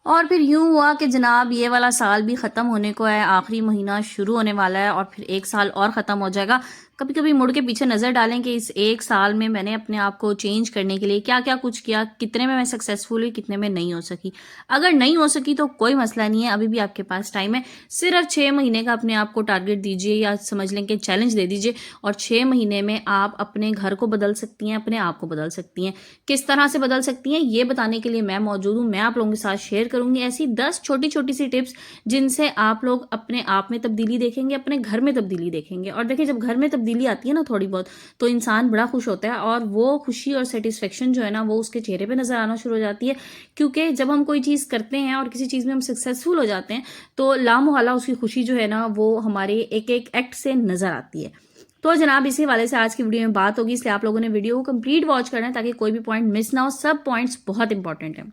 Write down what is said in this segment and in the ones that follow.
और फिर यूं हुआ कि जनाब ये वाला साल भी ख़त्म होने को है, आखिरी महीना शुरू होने वाला है और फिर एक साल और ख़त्म हो जाएगा। कभी कभी मुड़ के पीछे नज़र डालें कि इस एक साल में मैंने अपने आप को चेंज करने के लिए क्या क्या कुछ किया, कितने में मैं सक्सेसफुल हुई, कितने में नहीं हो सकी। अगर नहीं हो सकी तो कोई मसला नहीं है, अभी भी आपके पास टाइम है। सिर्फ 6 महीने का अपने आप को टारगेट दीजिए या समझ लें कि चैलेंज दे दीजिए और 6 महीने में आप अपने घर को बदल सकती हैं, अपने आप को बदल सकती हैं। किस तरह से बदल सकती हैं ये बताने के लिए मैं मौजूद हूँ। मैं आप लोगों के साथ शेयर करूंगी ऐसी 10 छोटी छोटी सी टिप्स जिनसे आप लोग अपने आप में तब्दीली देखेंगे, अपने घर में तब्दीली देखेंगे। और देखिए, जब घर में तब्दीली आती है ना थोड़ी बहुत, तो इंसान बड़ा खुश होता है और वो खुशी और सेटिस्फेक्शन जो है ना वो उसके चेहरे पे नजर आना शुरू हो जाती है। क्योंकि जब हम कोई चीज़ करते हैं और किसी चीज़ में हम सक्सेसफुल हो जाते हैं तो लामोहल्ला उसकी खुशी जो है ना वो हमारे एक एक एक्ट से नजर आती है। तो जनाब इसी वाले से आज की वीडियो में बात होगी, इसलिए आप लोगों ने वीडियो को कंप्लीट वॉच करना है ताकि कोई भी पॉइंट मिस ना हो। सब पॉइंट्स बहुत इंपॉर्टेंट हैं।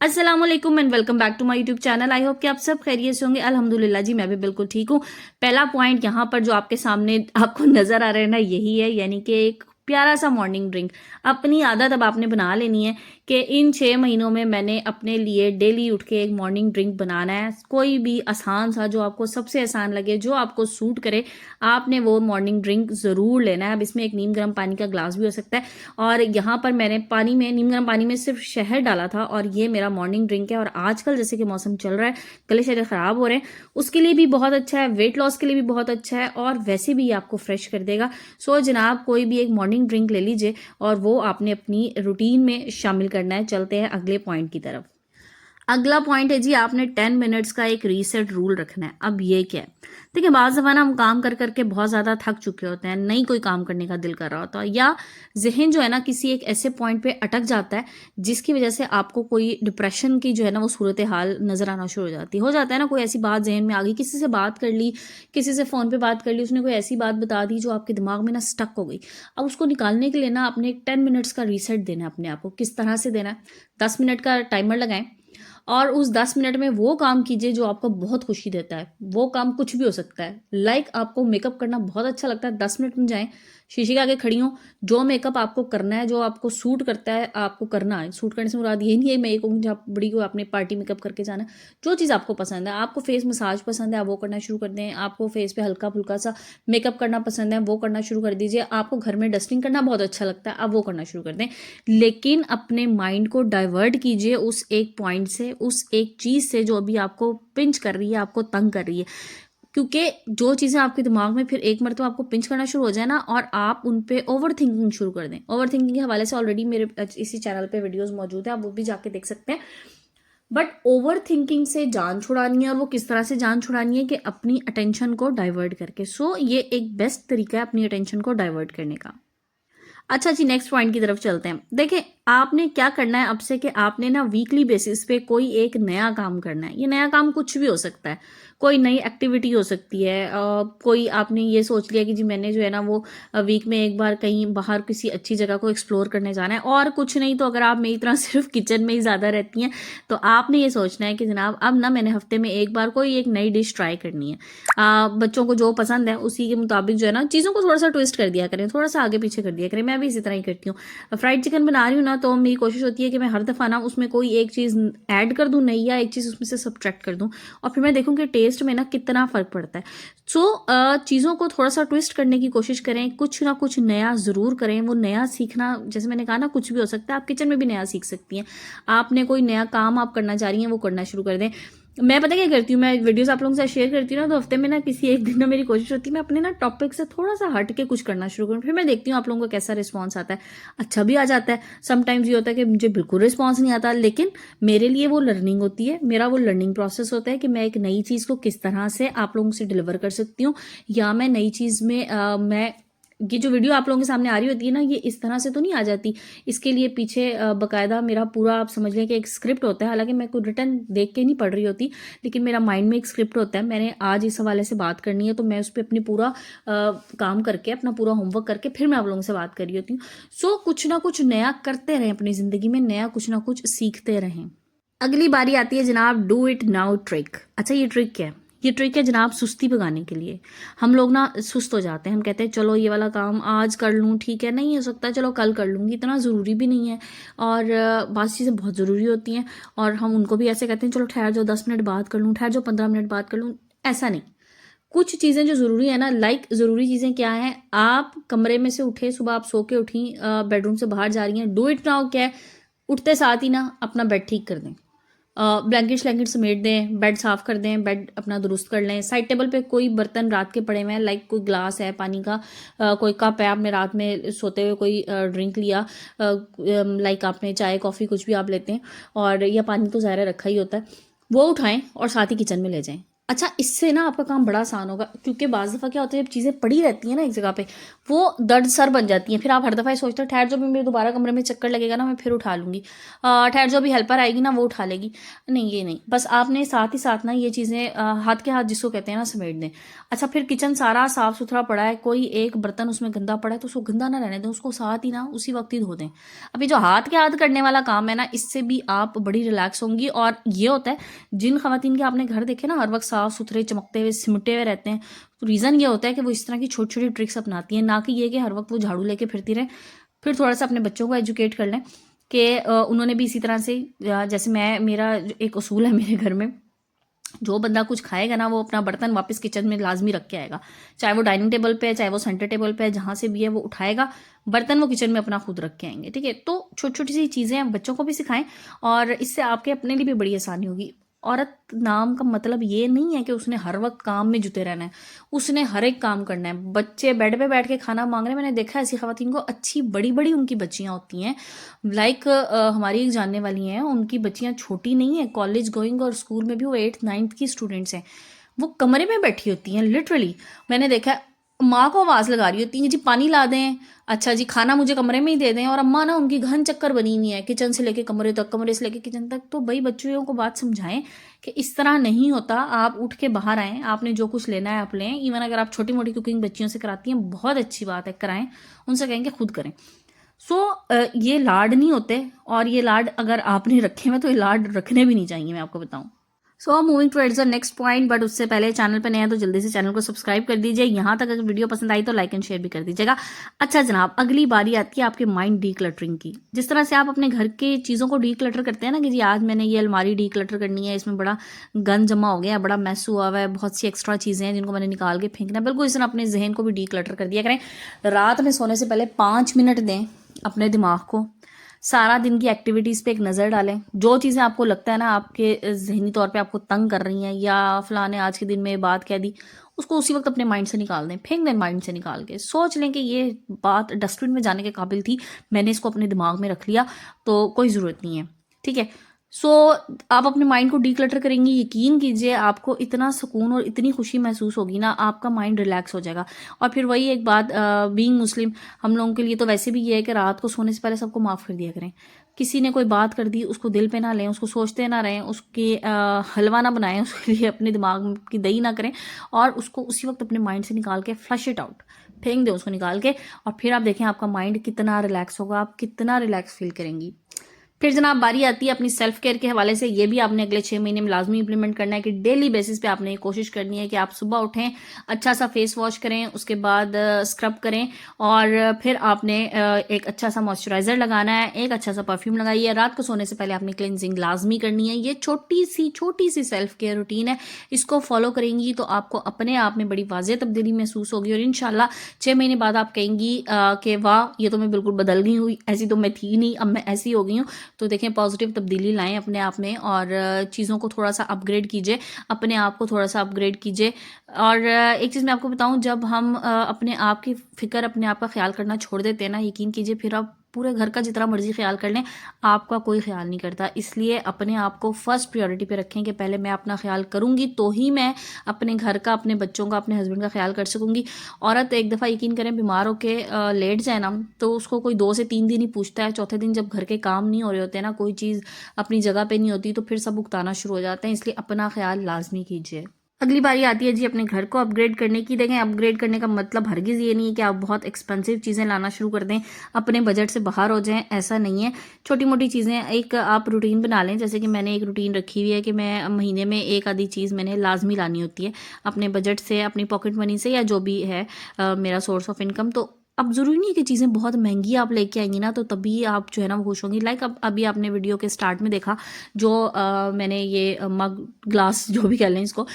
अस्सलाम वालेकुम and welcome back to my YouTube channel. I hope कि आप सब खैरियत से होंगे। अल्हम्दुलिल्लाह जी, मैं भी बिल्कुल ठीक हूँ। पहला पॉइंट यहाँ पर जो आपके सामने आपको नजर आ रहा है ना, यही है, यानी कि एक प्यारा सा मॉर्निंग ड्रिंक। अपनी आदत अब आपने बना लेनी है कि इन 6 महीनों में मैंने अपने लिए डेली उठ के एक मॉर्निंग ड्रिंक बनाना है। कोई भी आसान सा, जो आपको सबसे आसान लगे, जो आपको सूट करे, आपने वो मॉर्निंग ड्रिंक ज़रूर लेना है। अब इसमें एक नीम गर्म पानी का ग्लास भी हो सकता है। और यहाँ पर मैंने पानी में, नीम गर्म पानी में सिर्फ शहद डाला था और ये मेरा मॉर्निंग ड्रिंक है। और आजकल जैसे कि मौसम चल रहा है, गले शले ख़राब हो रहे हैं, उसके लिए भी बहुत अच्छा है, वेट लॉस के लिए भी बहुत अच्छा है और वैसे भी ये आपको फ्रेश कर देगा। सो जनाब कोई भी एक मॉर्निंग ड्रिंक ले लीजिए और वो आपने अपनी रूटीन में शामिल करना है। चलते हैं अगले पॉइंट की तरफ। अगला पॉइंट है जी, आपने 10 मिनट्स का एक रीसेट रूल रखना है। अब ये क्या है? देखिए, बाज़ दफ़ा ना हम काम कर करके बहुत ज़्यादा थक चुके होते हैं, नहीं कोई काम करने का दिल कर रहा होता, या जहन जो है ना किसी एक ऐसे पॉइंट पे अटक जाता है जिसकी वजह से आपको कोई डिप्रेशन की जो है ना वो सूरत हाल नज़र आना शुरू हो जाती है। हो जाता है ना, कोई ऐसी बात जहन में आ गई, किसी से बात कर ली, किसी से फ़ोन पे बात कर ली, उसने कोई ऐसी बात बता दी जो आपके दिमाग में ना स्टक हो गई। अब उसको निकालने के लिए ना आपने एक 10 मिनट्स का रीसेट देना है अपने आप को। किस तरह से देना है? 10 मिनट का टाइमर लगाएं और उस 10 मिनट में वो काम कीजिए जो आपको बहुत खुशी देता है। वो काम कुछ भी हो सकता है। लाइक आपको मेकअप करना बहुत अच्छा लगता है, 10 मिनट में जाएं, शीशे के आगे खड़ी हूँ, जो मेकअप आपको करना है, जो आपको सूट करता है, आपको करना है। सूट करने से मुराद ये नहीं है मैं ये कहूँ जब बड़ी को आपने पार्टी मेकअप करके जाना है। जो चीज़ आपको पसंद है, आपको फेस मसाज पसंद है, आप वो करना शुरू कर दें। आपको फेस पे हल्का फुल्का सा मेकअप करना पसंद है, वो करना शुरू कर दीजिए। आपको घर में डस्टिंग करना बहुत अच्छा लगता है, आप वो करना शुरू कर दें। लेकिन अपने माइंड को डाइवर्ट कीजिए उस एक पॉइंट से, उस एक चीज़ से जो अभी आपको पिंच कर रही है, आपको तंग कर रही है। क्योंकि जो चीज़ें आपके दिमाग में फिर एक मरतबा आपको पिंच करना शुरू हो जाए ना और आप उन पे ओवर थिंकिंग शुरू कर दें। ओवर थिंकिंग के हवाले से ऑलरेडी मेरे इसी चैनल पे वीडियोस मौजूद है, आप वो भी जाके देख सकते हैं। बट ओवर थिंकिंग से जान छुड़ानी है, और वो किस तरह से जान छुड़ानी है कि अपनी अटेंशन को डाइवर्ट करके। सो ये एक बेस्ट तरीका है अपनी अटेंशन को डाइवर्ट करने का। अच्छा जी, नेक्स्ट पॉइंट की तरफ चलते हैं। देखिए, आपने क्या करना है अब से कि आपने ना वीकली बेसिस पे कोई एक नया काम करना है। ये नया काम कुछ भी हो सकता है, कोई नई एक्टिविटी हो सकती है। कोई आपने ये सोच लिया कि जी मैंने जो है ना वो वीक में एक बार कहीं बाहर किसी अच्छी जगह को एक्सप्लोर करने जाना है। और कुछ नहीं तो अगर आप मेरी तरह सिर्फ किचन में ही ज़्यादा रहती हैं तो आपने ये सोचना है कि जनाब अब ना मैंने हफ्ते में एक बार कोई एक नई डिश ट्राई करनी है। बच्चों को जो पसंद है उसी के मुताबिक जो है ना चीज़ों को थोड़ा सा ट्विस्ट कर दिया करें, थोड़ा सा आगे पीछे कर दिया करें। मैं भी इसी तरह ही करती हूँ। फ्राइड चिकन बना रही हूँ ना तो मेरी कोशिश होती है कि मैं हर दफ़ा ना उसमें कोई एक चीज़ ऐड कर दूँ नई, या एक चीज़ उसमें से सब्ट्रैक्ट कर दूँ और फिर मैं देखूँ कि टेस्ट में ना कितना फ़र्क पड़ता है। सो चीज़ों को थोड़ा सा ट्विस्ट करने की कोशिश करें, कुछ ना कुछ नया ज़रूर करें। वो नया सीखना, जैसे मैंने कहा ना, कुछ भी हो सकता है। आप किचन में भी नया सीख सकती हैं। आपने कोई नया काम आप करना चाह रही हैं, वो करना शुरू कर दें। मैं पता क्या करती हूँ, मैं वीडियोस आप लोगों के साथ शेयर करती हूँ ना, तो हफ्ते में ना किसी एक दिन ना मेरी कोशिश होती है मैं अपने ना टॉपिक से थोड़ा सा हट के कुछ करना शुरू करूँ। फिर मैं देखती हूँ आप लोगों को कैसा रिस्पॉन्स आता है। अच्छा भी आ जाता है, समटाइम्स ये होता है कि मुझे बिल्कुल रिस्पॉन्स नहीं आता, लेकिन मेरे लिए वो लर्निंग होती है, मेरा वो लर्निंग प्रोसेस होता है कि मैं एक नई चीज़ को किस तरह से आप लोगों से डिलीवर कर सकती हूँ, या मैं नई चीज़ में मैं ये जो वीडियो आप लोगों के सामने आ रही होती है ना, ये इस तरह से तो नहीं आ जाती। इसके लिए पीछे बाकायदा मेरा पूरा, आप समझ लें कि एक स्क्रिप्ट होता है। हालांकि मैं कोई रिटर्न देख के नहीं पढ़ रही होती, लेकिन मेरा माइंड में एक स्क्रिप्ट होता है। मैंने आज इस हवाले से बात करनी है तो मैं उस पर अपनी पूरा काम करके, अपना पूरा होमवर्क करके फिर मैं आप लोगों से बात कर रही होती हूँ। सो कुछ ना कुछ नया करते रहें अपनी ज़िंदगी में, नया कुछ ना कुछ सीखते रहें। अगली बारी आती है जनाब डू इट नाउ ट्रिक। अच्छा, ये ट्रिक क्या है? ये ट्रिक है जनाब सुस्ती भगाने के लिए। हम लोग ना सुस्त हो जाते हैं, हम कहते हैं चलो ये वाला काम आज कर लूँ, ठीक है, नहीं हो सकता चलो कल कर लूँगी, इतना ज़रूरी भी नहीं है। और बाकी चीज़ें बहुत ज़रूरी होती हैं और हम उनको भी ऐसे कहते हैं चलो ठहर जाओ 10 मिनट बाद कर लूँ, ठहर जाओ 15 मिनट बाद कर लूँ। ऐसा नहीं, कुछ चीज़ें जो ज़रूरी है ना, लाइक ज़रूरी चीज़ें क्या हैं, आप कमरे में से उठे, सुबह आप सो के उठी, बेडरूम से बाहर जा रही हैं, डू इट नाउ। क्या है, उठते साथ ही ना अपना बेड ठीक कर दें, ब्लैंकेट श्लैंकेट समेट दें, बेड साफ़ कर दें, बेड अपना दुरुस्त कर लें। साइड टेबल पे कोई बर्तन रात के पड़े हुए हैं, लाइक कोई ग्लास है पानी का, कोई कप है, आपने रात में सोते हुए कोई ड्रिंक लिया, लाइक आपने चाय कॉफ़ी कुछ भी आप लेते हैं, और या पानी तो ज़ाहिर रखा ही होता है, वो उठाएं और साथ ही किचन में ले जाएं। अच्छा, इससे ना आपका काम बड़ा आसान होगा, क्योंकि बाज़ दफ़ा क्या होता है, जब चीज़ें पड़ी रहती हैं ना एक जगह पे, वो दर्द सर बन जाती हैं। फिर आप हर दफ़ा ये सोचते हो ठहर जो भी मेरे दोबारा कमरे में चक्कर लगेगा ना मैं फिर उठा लूँगी, ठहर जो भी हेल्पर आएगी ना वो उठा लेगी। नहीं, ये नहीं, बस आपने साथ ही साथ ना ये चीज़ें हाथ के हाथ जिसको कहते हैं ना समेट दें। अच्छा, फिर किचन सारा साफ़ सुथरा पड़ा है, कोई एक बर्तन उसमें गंदा पड़ा है तो उसको गंदा ना रहने दें, उसको साथ ही ना उसी वक्त ही धो दें। अभी जो हाथ के हाथ करने वाला काम है ना, इससे भी आप बड़ी रिलैक्स होंगी। और ये होता है, जिन खवातीन के आपने घर देखे ना हर वक्त साफ सुथरे चमकते हुए सिमटे हुए रहते हैं, तो रीज़न ये होता है कि वो इस तरह की छोटी छोटी ट्रिक्स अपनाती हैं, ना कि ये कि हर वक्त वो झाड़ू लेके फिरती रहे। फिर थोड़ा सा अपने बच्चों को एजुकेट कर लें कि उन्होंने भी इसी तरह से, जैसे मेरा एक उसूल है मेरे घर में, जो बंदा कुछ खाएगा ना वो अपना बर्तन वापस किचन में लाजमी रख के आएगा, चाहे वो डाइनिंग टेबल पे है, चाहे वो सेंटर टेबल पे है, जहाँ से भी है वो उठाएगा बर्तन, वो किचन में अपना खुद रख के आएंगे। ठीक है, तो छोटी छोटी सी चीज़ें बच्चों को भी सिखाएं और इससे आपके अपने लिए भी बड़ी आसानी होगी। औरत नाम का मतलब ये नहीं है कि उसने हर वक्त काम में जुटे रहना है, उसने हर एक काम करना है। बच्चे बेड पे बैठ के खाना मांग रहे हैं, मैंने देखा ऐसी खवातीन को, अच्छी बड़ी बड़ी उनकी बच्चियां होती हैं, लाइक हमारी एक जानने वाली हैं, उनकी बच्चियां छोटी नहीं है, कॉलेज गोइंग, और स्कूल में भी वो 8th 9th की स्टूडेंट्स हैं। वो कमरे में बैठी होती हैं लिटरली, मैंने देखा है, माँ को आवाज़ लगा रही होती है जी पानी ला दें, अच्छा जी खाना मुझे कमरे में ही दे दें, और अम्मा ना उनकी घन चक्कर बनी हुई है किचन से लेके कमरे तक, कमरे से लेके किचन तक। तो भाई बच्चों को बात समझाएं कि इस तरह नहीं होता, आप उठ के बाहर आएँ, आपने जो कुछ लेना है आप लें। इवन अगर आप छोटी मोटी कुकिंग बच्चियों से कराती हैं, बहुत अच्छी बात है, कराएं, उनसे कहेंगे खुद करें। सो ये लाड नहीं होते, और ये लाड अगर आपने रखे हुए तो ये लाड रखने भी नहीं चाहिए, मैं आपको बताऊं। So moving towards the next point, but उससे पहले चैनल पर नए हैं तो जल्दी से चैनल को सब्सक्राइब कर दीजिए। यहाँ तक अगर वीडियो पसंद आई तो लाइक एंड शेयर भी कर दीजिएगा। अच्छा जनाब, अगली बारी आती है आपके माइंड डी क्लटरिंग की। जिस तरह से आप अपने घर के चीज़ों को डी क्लटर करते हैं ना, कि जी आज मैंने ये अलमारी डी क्लटर करनी है, इसमें बड़ा गंद जमा हो गया है, बड़ा मैस हुआ हुआ है, बहुत सी एक्स्ट्रा चीज़ें हैं जिनको मैंने निकाल के फेंकना है, बिल्कुल इस तरह अपने जहन को भी डी क्लटर कर दिया करें। रात में सोने से पहले 5 मिनट दें अपने दिमाग को, सारा दिन की एक्टिविटीज़ पे एक नज़र डालें। जो चीज़ें आपको लगता है ना आपके ज़हनी तौर पे आपको तंग कर रही हैं, या फलां ने आज के दिन में बात कह दी, उसको उसी वक्त अपने माइंड से निकाल दें, फेंक दें माइंड से निकाल के। सोच लें कि ये बात डस्टबिन में जाने के काबिल थी, मैंने इसको अपने दिमाग में रख लिया, तो कोई ज़रूरत नहीं है। ठीक है, सो आप अपने माइंड को डीक्लटर करेंगी, यकीन कीजिए आपको इतना सुकून और इतनी खुशी महसूस होगी ना, आपका माइंड रिलैक्स हो जाएगा। और फिर वही एक बात, बीइंग मुस्लिम हम लोगों के लिए तो वैसे भी ये है कि रात को सोने से पहले सबको माफ़ कर दिया करें। किसी ने कोई बात कर दी उसको दिल पे ना लें, उसको सोचते ना रहें, उसके हलवा ना बनाएं, उसके लिए अपने दिमाग की दही ना करें, और उसको उसी वक्त अपने माइंड से निकाल के फ्लश इट आउट, फेंक दें उसको निकाल के। और फिर आप देखें आपका माइंड कितना रिलैक्स होगा, आप कितना रिलैक्स फील करेंगी। फिर जनाब बारी आती है अपनी सेल्फ केयर के हवाले से। ये भी आपने अगले 6 महीने में लाजमी इंप्लीमेंट करना है कि डेली बेसिस पे आपने ये कोशिश करनी है कि आप सुबह उठें, अच्छा सा फेस वॉश करें, उसके बाद स्क्रब करें, और फिर आपने एक अच्छा सा मॉइस्चराइजर लगाना है, एक अच्छा सा परफ्यूम लगाइए। रात को सोने से पहले आपने क्लिनजिंग लाजमी करनी है। ये छोटी सी सेल्फ केयर रूटीन है, इसको फॉलो करेंगी तो आपको अपने आप में बड़ी वाज़ेह तब्दीली महसूस होगी, और इंशाल्लाह 6 महीने बाद आप कहेंगी कि वाह ये तो मैं बिल्कुल बदल गई हुई, ऐसी तो मैं थी नहीं, अब मैं ऐसी हो गई हूँ। तो देखें, पॉजिटिव तब्दीली लाएं अपने आप में, और चीज़ों को थोड़ा सा अपग्रेड कीजिए, अपने आप को थोड़ा सा अपग्रेड कीजिए। और एक चीज़ मैं आपको बताऊं, जब हम अपने आप की फ़िक्र, अपने आप का ख्याल करना छोड़ देते हैं ना, यकीन कीजिए फिर आप पूरे घर का जितना मर्जी ख्याल कर लें, आपका कोई ख्याल नहीं करता। इसलिए अपने आप को फर्स्ट प्रायोरिटी पे रखें कि पहले मैं अपना ख्याल करूंगी तो ही मैं अपने घर का, अपने बच्चों का, अपने हस्बैंड का ख्याल कर सकूंगी। औरत एक दफ़ा यकीन करें बीमार होके लेट जाए ना, तो उसको कोई 2 से 3 दिन ही पूछता है। चौथे दिन जब घर के काम नहीं हो रहे होते ना, कोई चीज़ अपनी जगह पे नहीं होती, तो फिर सब उकताना शुरू हो जाते हैं। इसलिए अपना ख्याल लाजमी कीजिए। अगली बारी आती है जी अपने घर को अपग्रेड करने की। देखें, अपग्रेड करने का मतलब हरगिज़ ये नहीं है कि आप बहुत एक्सपेंसिव चीज़ें लाना शुरू कर दें, अपने बजट से बाहर हो जाएं, ऐसा नहीं है। छोटी मोटी चीज़ें एक आप रूटीन बना लें। जैसे कि मैंने एक रूटीन रखी हुई है कि मैं महीने में एक आधी चीज़ मैंने लाजमी लानी होती है अपने बजट से, अपनी पॉकेट मनी से, या जो भी है मेरा सोर्स ऑफ इनकम। तो अब ज़रूरी नहीं है कि चीज़ें बहुत महंगी आप लेके आएंगी ना तो तभी आप जो है ना वो खुश होंगी। लाइक अब अभी आपने वीडियो के स्टार्ट में देखा जो मैंने ये मग ग्लास जो भी कह लें इसको,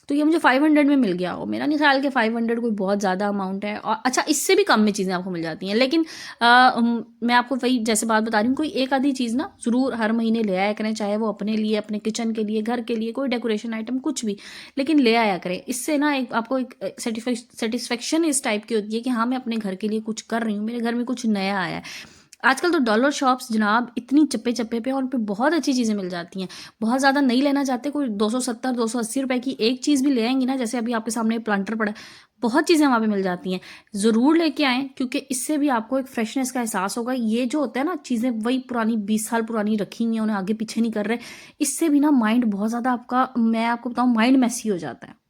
तो ये मुझे 500 में मिल गया। और मेरा नहीं ख्याल कि 500 कोई बहुत ज़्यादा अमाउंट है। और अच्छा, इससे भी कम में चीज़ें आपको मिल जाती हैं। लेकिन मैं आपको वही जैसे बात बता रही हूँ, कोई एक आधी चीज़ ना ज़रूर हर महीने ले आया करें, चाहे वो अपने लिए, अपने किचन के लिए, घर के लिए, कोई डेकोरेशन आइटम कुछ भी, लेकिन ले आया करें। इससे ना एक आपको एक सेटिस्फेक्शन इस टाइप की होती है कि हाँ मैं अपने घर के लिए कुछ कर रही हूँ, मेरे घर में कुछ नया आया है। आजकल तो डॉलर शॉप्स जनाब इतनी चप्पे चप्पे पे, और उन पे बहुत अच्छी चीज़ें मिल जाती हैं। बहुत ज़्यादा नहीं लेना चाहते, कोई 270 280 रुपए की एक चीज़ भी ले आएंगी ना, जैसे अभी आपके सामने प्लांटर पड़ा है, बहुत चीज़ें वहाँ पे मिल जाती हैं। ज़रूर लेके आएँ, क्योंकि इससे भी आपको एक फ्रेशनेस का एहसास होगा। ये जो होता है ना, चीज़ें वही पुरानी 20 साल पुरानी रखी हुई हैं, उन्हें आगे पीछे नहीं कर रहे, इससे भी ना माइंड बहुत ज़्यादा आपका, मैं आपको बताऊँ, माइंड मैसी हो जाता है।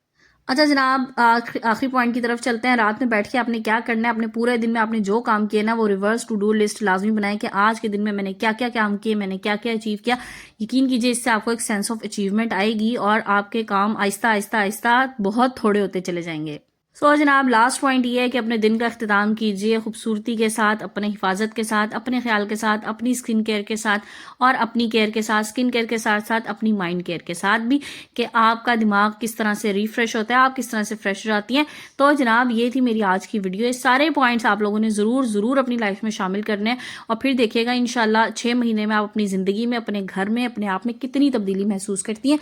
अच्छा जनाब, आखिरी पॉइंट की तरफ चलते हैं। रात में बैठ के आपने क्या करना है, अपने पूरे दिन में आपने जो काम किए ना वो रिवर्स टू डू लिस्ट लाजमी बनाएं कि आज के दिन में मैंने क्या क्या काम किए, मैंने क्या क्या अचीव किया। यकीन कीजिए इससे आपको एक सेंस ऑफ अचीवमेंट आएगी और आपके काम आहिस्ता आहिस्ता आहिस्ता बहुत थोड़े होते चले जाएंगे। जनाब, लास्ट पॉइंट ये है कि अपने दिन का अख्तिताम कीजिए खूबसूरती के साथ, अपने हिफाजत के साथ, अपने ख्याल के साथ, अपनी स्किन केयर के साथ, और अपनी केयर के साथ, स्किन केयर के साथ साथ अपनी माइंड केयर के साथ भी, कि आपका दिमाग किस तरह से रिफ्रेश होता है, आप किस तरह से फ्रेश हो जाती हैं। तो जनाब ये थी मेरी आज की वीडियो। ये सारे पॉइंट्स आप लोगों ने ज़रूर अपनी लाइफ में शामिल करने हैं, और फिर देखिएगा इंशाल्लाह 6 महीने में आप अपनी ज़िंदगी में, अपने घर में, अपने आप में कितनी तब्दीली महसूस करती हैं।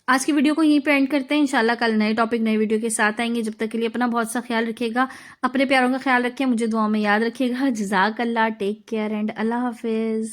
आज की वीडियो को यहीं पे एंड करते हैं। इंशाल्लाह कल नए टॉपिक, नई वीडियो के साथ आएंगे। जब तक के लिए अपना बहुत सा ख्याल रखिएगा, अपने प्यारों का ख्याल रखें, मुझे दुआ में याद रखिएगा। जज़ाकल्लाह, टेक केयर एंड अल्लाह हाफिज़।